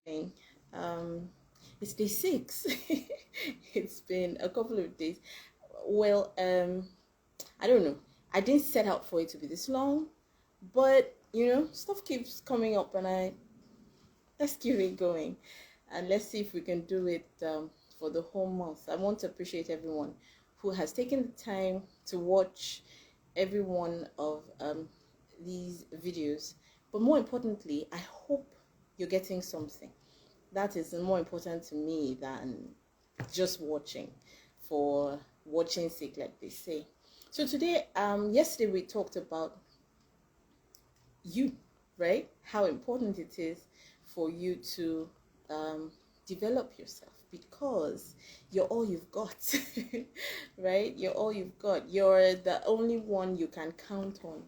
Morning. Um, it's day 6. It's been a couple of days. Well, I don't know. I didn't set out for it to be this long, but stuff keeps coming up, and let's keep it going, and let's see if we can do it for the whole month. I want to appreciate everyone who has taken the time to watch every one of these videos. But more importantly, I hope you're getting something that is more important to me than just watching for watching's sake, like they say. So today, yesterday we talked about you, right? How important it is for you to um, develop yourself because you're all you've got, right? You're all you've got. You're the only one you can count on,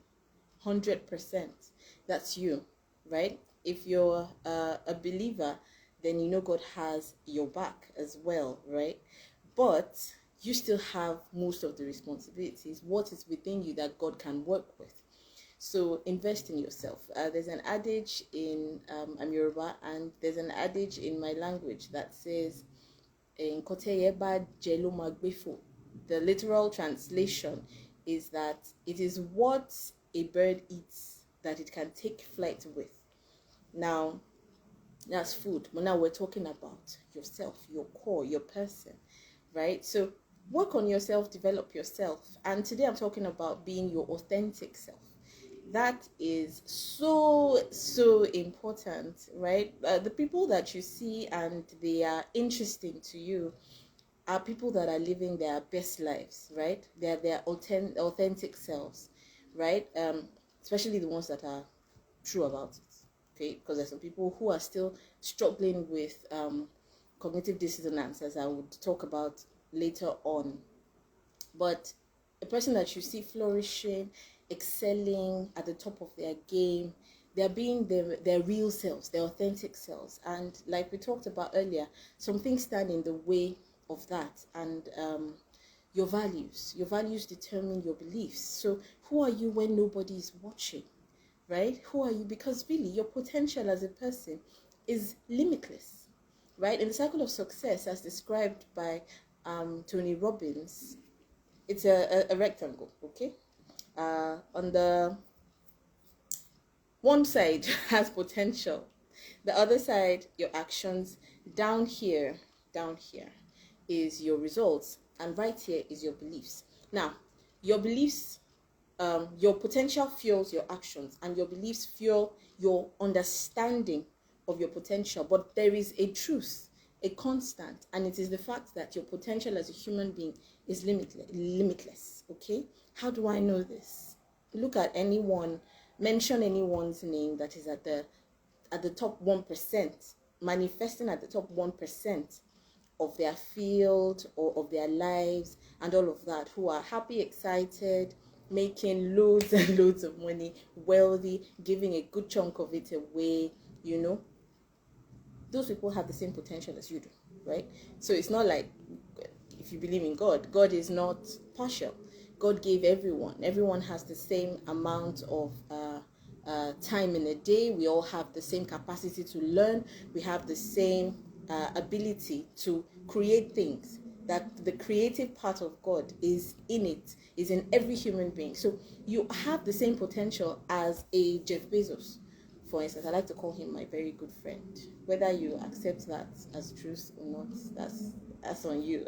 100%. That's you, right? If you're a believer, then you know God has your back as well, right? But you still have most of the responsibilities. What is within you that God can work with? So invest in yourself. There's an adage in I'm Yoruba, and there's an adage in my language that says, "Nkoteyeba jelo magbefo." The literal translation is that it is what a bird eats that it can take flight with. Now, that's food. But now we're talking about yourself, your core, your person, right? So work on yourself, develop yourself. And today I'm talking about being your authentic self. That is so important, right? The people that you see and they are interesting to you are people that are living their best lives, right? They're their authentic selves, right? Especially the ones that are true about it, okay? Because there's some people who are still struggling with cognitive dissonance, as I would talk about later on. But a person that you see flourishing, excelling at the top of their game, they're being their real selves, their authentic selves. And like we talked about earlier, some things stand in the way of that. And your values determine your beliefs. So who are you when nobody is watching, right? Who are you? Because really, your potential as a person is limitless, right? In the cycle of success, as described by Tony Robbins, it's a rectangle, okay? On the one side has potential, the other side, your actions. Down here is your results, and right here is your beliefs. Now, your beliefs, your potential fuels your actions, and your beliefs fuel your understanding of your potential. But there is a truth, a constant, and it is the fact that your potential as a human being is limitless. Okay, how do I know this? Look at anyone, mention anyone's name that is at the top 1%, manifesting at the top 1% of their field or of their lives and all of that, who are happy, excited, making loads and loads of money, wealthy, giving a good chunk of it away, you know, those people have the same potential as you do, right? So it's not like, if you believe in God, God is not partial. God gave everyone has the same amount of time in a day. We all have the same capacity to learn. We have the same ability to create things. That the creative part of God is in it, is in every human being. So you have the same potential as a Jeff Bezos, for instance. I like to call him my very good friend. Whether you accept that as truth or not, that's on you.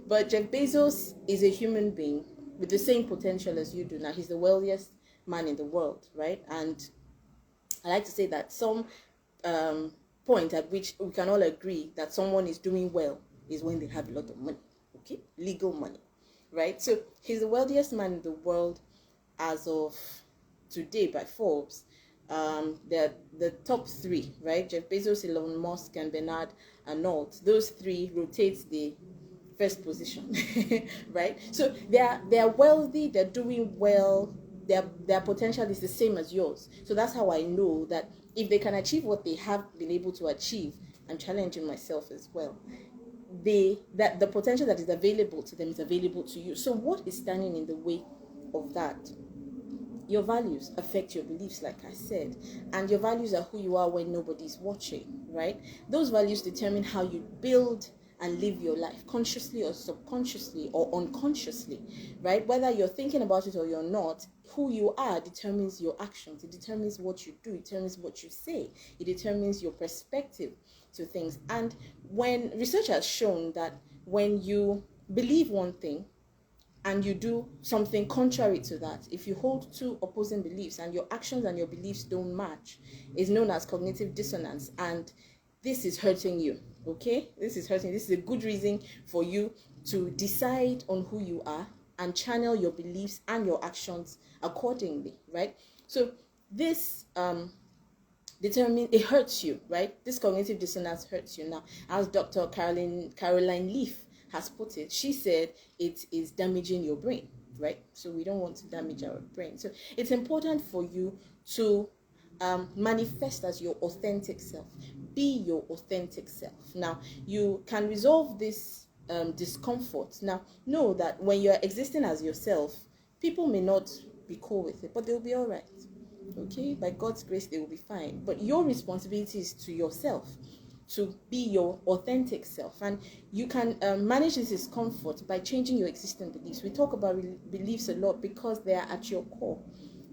But Jeff Bezos is a human being with the same potential as you do. Now, he's the wealthiest man in the world, right? And I like to say that some point at which we can all agree that someone is doing well is when they have a lot of money, okay? Legal money, right? So he's the wealthiest man in the world as of today by Forbes. The top three, right? Jeff Bezos, Elon Musk, and Bernard Arnault. Those three rotate the first position, right? So they are wealthy, they're doing well, their potential is the same as yours. So that's how I know that if they can achieve what they have been able to achieve, I'm challenging myself as well. That the potential that is available to them is available to you. So what is standing in the way of that? your values affect your beliefs, like I said, and your values are who you are when nobody's watching, right? Those values determine how you build and live your life, consciously or subconsciously or unconsciously, right? Whether you're thinking about it or you're not, who you are determines your actions. It determines what you do. It determines what you say. It determines your perspective to things. And when research has shown that when you believe one thing and you do something contrary to that, if you hold two opposing beliefs and your actions and your beliefs don't match, is known as cognitive dissonance. And this is hurting you, okay? This is hurting. This is a good reason for you to decide on who you are and channel your beliefs and your actions accordingly, right? So this it hurts you, right? This cognitive dissonance hurts you. Now, as Dr. Caroline Leaf has put it, she said it is damaging your brain, right? So we don't want to damage our brain. So it's important for you to manifest as your authentic self. Be your authentic self. Now, you can resolve this discomfort. Now, know that when you're existing as yourself, people may not be cool with it, but they'll be all right. Okay, by God's grace, they will be fine. But your responsibility is to yourself, to be your authentic self. And you can manage this discomfort by changing your existing beliefs. We talk about beliefs a lot because they are at your core.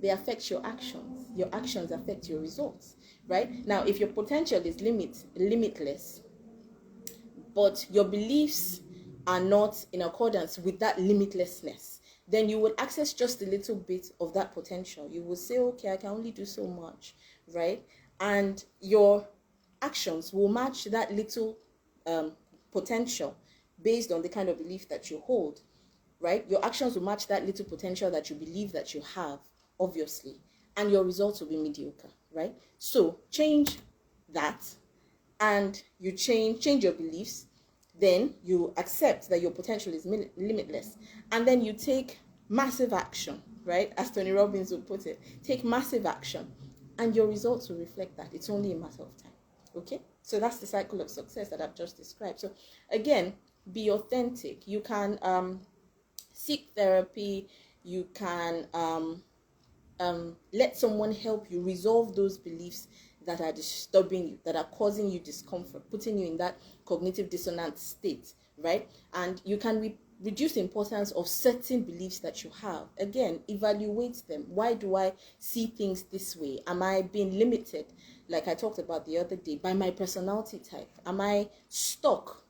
They affect your actions. Your actions affect your results, right? Now, if your potential is limitless, but your beliefs are not in accordance with that limitlessness, then you will access just a little bit of that potential. You will say, okay, I can only do so much, right? And your actions will match that little potential based on the kind of belief that you hold, right? Your actions will match that little potential that you believe that you have, obviously, and your results will be mediocre, right? So change that, and you change your beliefs. Then you accept that your potential is limitless, and then you take massive action, right? As Tony Robbins would put it, take massive action, and your results will reflect that. It's only a matter of time. Okay, so that's the cycle of success that I've just described. So again, be authentic. You can seek therapy. You can let someone help you resolve those beliefs that are disturbing you, that are causing you discomfort, putting you in that cognitive dissonance state, right? And you can reduce the importance of certain beliefs that you have. Again, evaluate them. Why do I see things this way? Am I being limited, like I talked about the other day, by my personality type? Am I stuck,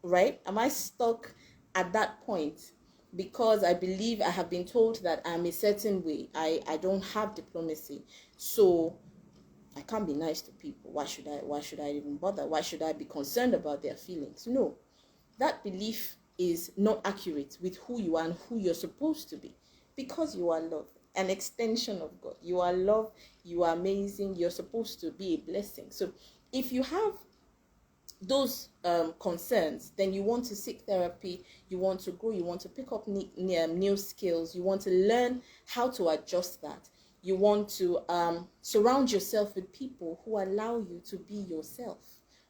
right? Am I stuck at that point because I believe I have been told that I'm a certain way? I don't have diplomacy, so I can't be nice to people. Why should I even bother? Why should I be concerned about their feelings? No, that belief is not accurate with who you are and who you're supposed to be, because you are love, an extension of God. You are love, you are amazing, you're supposed to be a blessing. So if you have those concerns, then you want to seek therapy, you want to grow, you want to pick up new skills, you want to learn how to adjust that. You want to surround yourself with people who allow you to be yourself.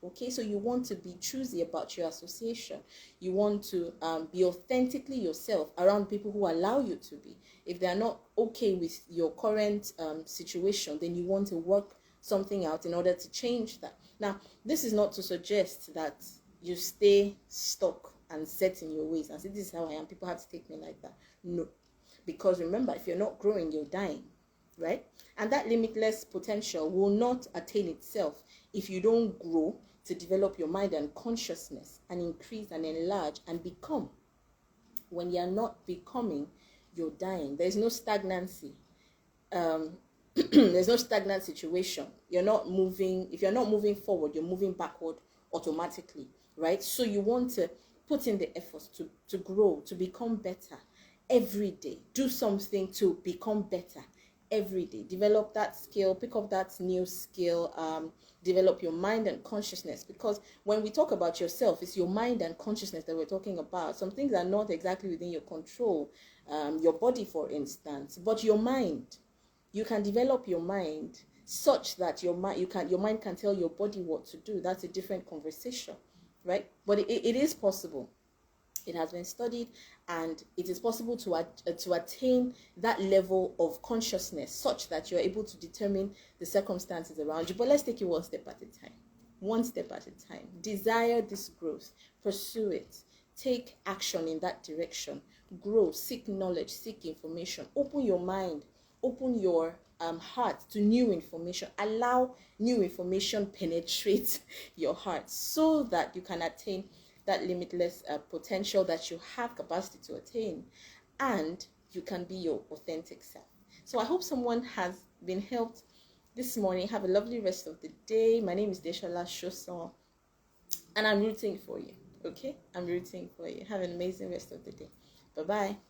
Okay, so you want to be choosy about your association. You want to be authentically yourself around people who allow you to be. If they are not okay with your current situation, then you want to work something out in order to change that. Now, this is not to suggest that you stay stuck and set in your ways and say, this is how I am, people have to take me like that. No, because remember, if you're not growing, you're dying, right? And that limitless potential will not attain itself if you don't grow to develop your mind and consciousness and increase and enlarge and become. When you're not becoming, you're dying. There's no stagnancy. There's no stagnant situation. You're not moving. If you're not moving forward, you're moving backward automatically, right? So you want to put in the efforts to grow, to become better every day. Do something to become better every day. Develop that skill, pick up that new skill, develop your mind and consciousness, because when we talk about yourself, it's your mind and consciousness that we're talking about. Some things are not exactly within your control, your body, for instance, but your mind. You can develop your mind such that your mind can tell your body what to do. That's a different conversation, right? But it is possible. It has been studied, and it is possible to attain that level of consciousness such that you're able to determine the circumstances around you. But let's take it one step at a time. One step at a time. Desire this growth. Pursue it. Take action in that direction. Grow. Seek knowledge. Seek information. Open your mind. Open your heart to new information. Allow new information penetrate your heart so that you can attain that limitless potential that you have capacity to attain, and you can be your authentic self. So I hope someone has been helped this morning. Have a lovely rest of the day. My name is Deshala Shoson, and I'm rooting for you. Okay, I'm rooting for you. Have an amazing rest of the day. Bye bye.